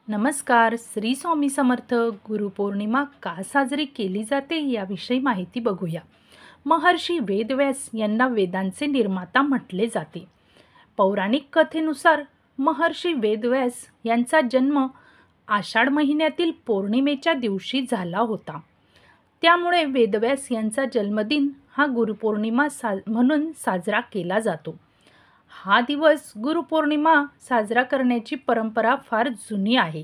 नमस्कार. श्री स्वामी समर्थ. गुरुपौर्णिमा का साजरी केली जाते याविषयी माहिती बघूया. महर्षी वेदव्यास यांना वेदांचे निर्माता म्हटले जाते. पौराणिक कथेनुसार महर्षी वेदव्यास यांचा जन्म आषाढ महिन्यातील पौर्णिमेच्या दिवशी झाला होता. त्यामुळे वेदव्यास यांचा जन्मदिन हा गुरुपौर्णिमा म्हणून साजरा केला जातो. हा दिवस गुरुपौर्णिमा साजरा करण्याची परंपरा फार जुनी आहे.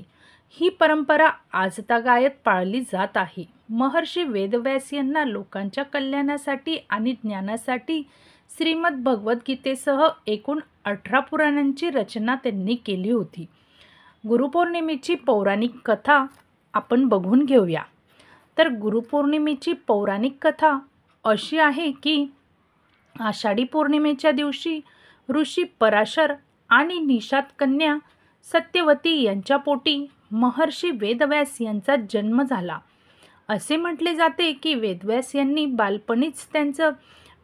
ही परंपरा आजतागायत पाळली जात आहे. महर्षी वेदव्यास यांना लोकांच्या कल्याणासाठी आणि ज्ञानासाठी श्रीमद भगवद्गीतेसह एकूण 18 पुराणांची रचना त्यांनी केली होती. गुरुपौर्णिमेची पौराणिक कथा आपण बघून घेऊया. तर गुरुपौर्णिमेची पौराणिक कथा अशी आहे की आषाढी पौर्णिमेच्या दिवशी ऋषी पराशर आणि निषाद कन्या सत्यवती यांच्या पोटी महर्षी वेदव्यास यांचा जन्म झाला. असे म्हटले जाते की वेदव्यास यांनी बालपणीच त्यांच्या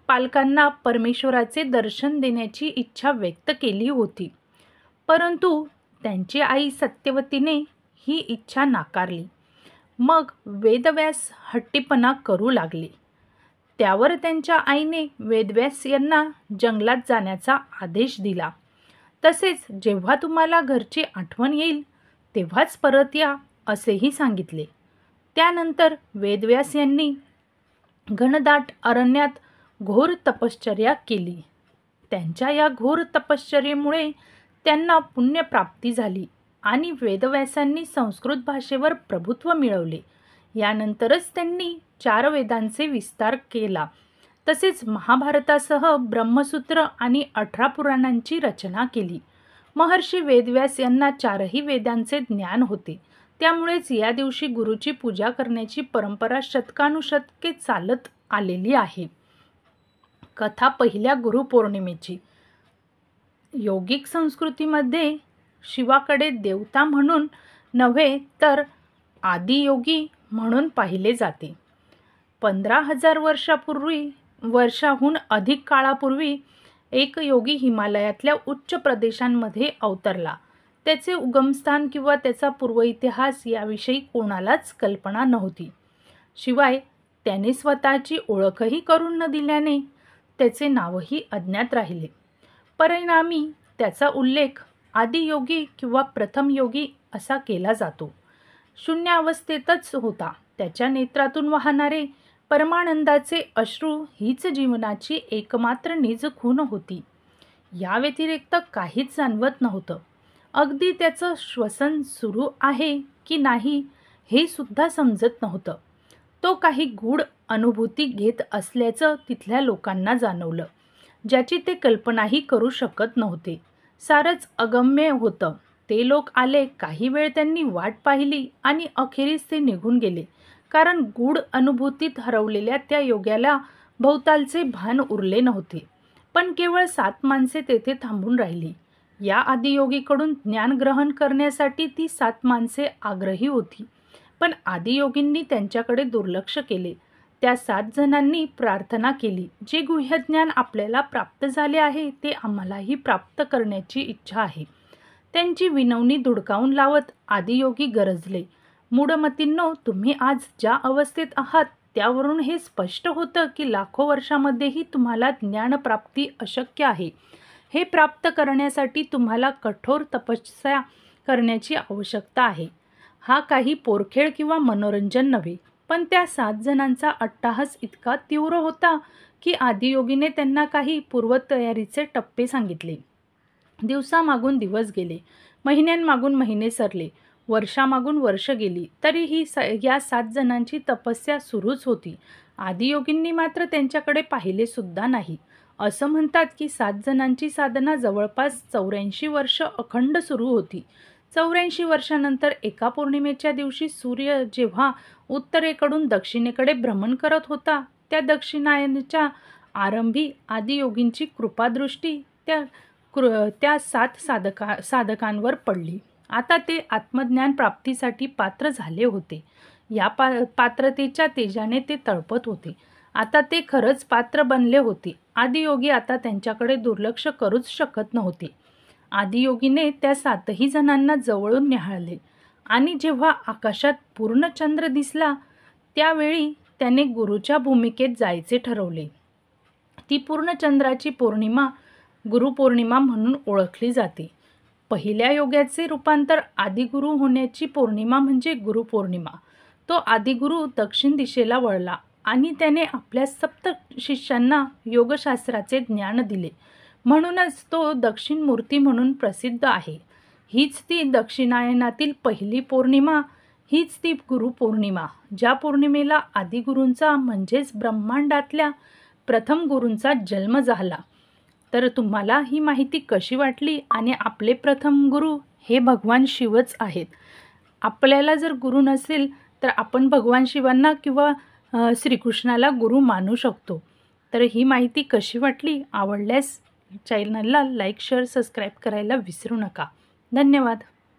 पालकांना परमेश्वराचे दर्शन देण्याची इच्छा व्यक्त केली होती, परंतु त्यांची आई सत्यवतीने ही इच्छा नाकारली. मग वेदव्यास हट्टीपणा करू लागले. त्यावर त्यांच्या आईने वेदव्यास यांना जंगलात जाण्याचा आदेश दिला. तसेच जेव्हा तुम्हाला घरची आठवण येईल तेव्हाच परत या असेही सांगितले. त्यानंतर वेदव्यास यांनी घनदाट अरण्यात घोर तपश्चर्या केली. त्यांच्या या घोर तपश्चर्येमुळे त्यांना पुण्यप्राप्ती झाली आणि वेदव्यासांनी संस्कृत भाषेवर प्रभुत्व मिळवले. यानंतरच त्यांनी 4 वेदांचे विस्तार केला. तसेच महाभारतासह ब्रह्मसूत्र आणि 18 पुराणांची रचना केली. महर्षी वेदव्यास यांना 4ही वेदांचे ज्ञान होते. त्यामुळेच या दिवशी गुरुची पूजा करण्याची परंपरा शतकानुशतके चालत आलेली आहे. कथा पहिल्या गुरुपौर्णिमेची. योगिक संस्कृतीमध्ये शिवाकडे देवता म्हणून नव्हे तर आदियोगी म्हणून पाहिले जाते. 15,000 वर्षाहून अधिक काळापूर्वी एक योगी हिमालयातल्या उच्च प्रदेशांमध्ये अवतरला. त्याचे उगमस्थान किंवा त्याचा पूर्वइतिहास याविषयी कोणालाच कल्पना नव्हती. शिवाय त्याने स्वतःची ओळखही करून न दिल्याने त्याचे नावही अज्ञात राहिले. परिणामी त्याचा उल्लेख आदियोगी किंवा प्रथम योगी असा केला जातो. शून्य अवस्थेतच होता. त्याच्या नेत्रातून वाहणारे परमानंदाचे अश्रू हीच जीवनाची एकमात्र निज खूण होती. या व्यतिरिक्त काहीच जाणवत नव्हतं. अगदी त्याचं श्वसन सुरू आहे की नाही हे सुद्धा समजत नव्हतं. तो काही गूढ अनुभूती घेत असल्याचं तिथल्या लोकांना जाणवलं, ज्याची ते कल्पनाही करू शकत नव्हते. सारंच अगम्य होतं. ते लोक आले, काही वेळ त्यांनी वाट पाहिली आणि अखेरीस ते निघून गेले, कारण गूढ अनुभूतीत हरवलेल्या त्या योग्याला भोवतालचे भान उरले नव्हते. पण केवळ 7 माणसे तेथे थांबून राहिली. या आदियोगीकडून ज्ञान ग्रहण करण्यासाठी ती 7 माणसे आग्रही होती, पण आदियोगींनी त्यांच्याकडे दुर्लक्ष केले. त्या 7 जणांनी प्रार्थना केली, जे गुह्यज्ञान आपल्याला प्राप्त झाले आहे ते आम्हालाही प्राप्त करण्याची इच्छा आहे. त्यांची विनवणी धुडकावून लावत आदियोगी गरजले, मूढमतींनो, तुम्ही आज ज्या अवस्थेत आहात त्यावरून हे स्पष्ट होतं की लाखो वर्षांमध्येही तुम्हाला ज्ञानप्राप्ती अशक्य आहे. हे प्राप्त करण्यासाठी तुम्हाला कठोर तपस्या करण्याची आवश्यकता आहे. हा काही पोरखेळ किंवा मनोरंजन नव्हे. पण त्या 7 जणांचा अट्टाहास इतका तीव्र होता की आदियोगीने त्यांना काही पूर्वतयारीचे टप्पे सांगितले. दिवसामागून दिवस गेले, महिन्यांमागून महिने सरले, वर्षामागून वर्ष गेली, तरीही या 7 जणांची तपस्या सुरूच होती. आदियोगींनी मात्र त्यांच्याकडे पाहिले सुद्धा नाही. असं म्हणतात की 7 जणांची साधना जवळपास 84 वर्ष अखंड सुरू होती. 84 वर्षानंतर एका पौर्णिमेच्या दिवशी सूर्य जेव्हा उत्तरेकडून दक्षिणेकडे भ्रमण करत होता, त्या दक्षिणायनाच्या आरंभी आदियोगींची कृपादृष्टी त्या 7 साधकांवर पडली. आता ते आत्मज्ञान प्राप्तीसाठी पात्र झाले होते. या पात्रतेच्या तेजाने ते तळपत होते. आता ते खरंच पात्र बनले होते. आदियोगी आता त्यांच्याकडे दुर्लक्ष करूच शकत नव्हते. आदियोगीने त्या 7ही जणांना जवळून न्याहाळले आणि जेव्हा आकाशात पूर्ण चंद्र दिसला त्यावेळी त्याने गुरुच्या भूमिकेत जायचे ठरवले. ती पूर्ण चंद्राची पौर्णिमा गुरुपौर्णिमा म्हणून ओळखली जाते. पहिल्या योगाचे रूपांतर आदिगुरु होण्याची पौर्णिमा म्हणजे गुरुपौर्णिमा. तो आदिगुरु दक्षिण दिशेला वळला आणि त्याने आपल्या सप्त शिष्यांना योगशास्त्राचे ज्ञान दिले. म्हणूनच तो दक्षिण मूर्ती म्हणून प्रसिद्ध आहे. हीच ती दक्षिणायनातील पहिली पौर्णिमा, हीच ती गुरुपौर्णिमा, ज्या पौर्णिमेला आदिगुरूंचा म्हणजेच ब्रह्मांडातल्या प्रथम गुरूंचा जन्म झाला. तर तुम्हाला ही माहिती कशी वाटली? आणि आपले प्रथम गुरु हे भगवान शिवच आहेत. आपल्याला जर गुरु नसेल तर आपण भगवान शिवांना किंवा श्रीकृष्णाला गुरु मानू शकतो. तर ही माहिती कशी वाटली? आवडल्यास चॅनलला लाईक, शेअर, सबस्क्राईब करायला विसरू नका. धन्यवाद.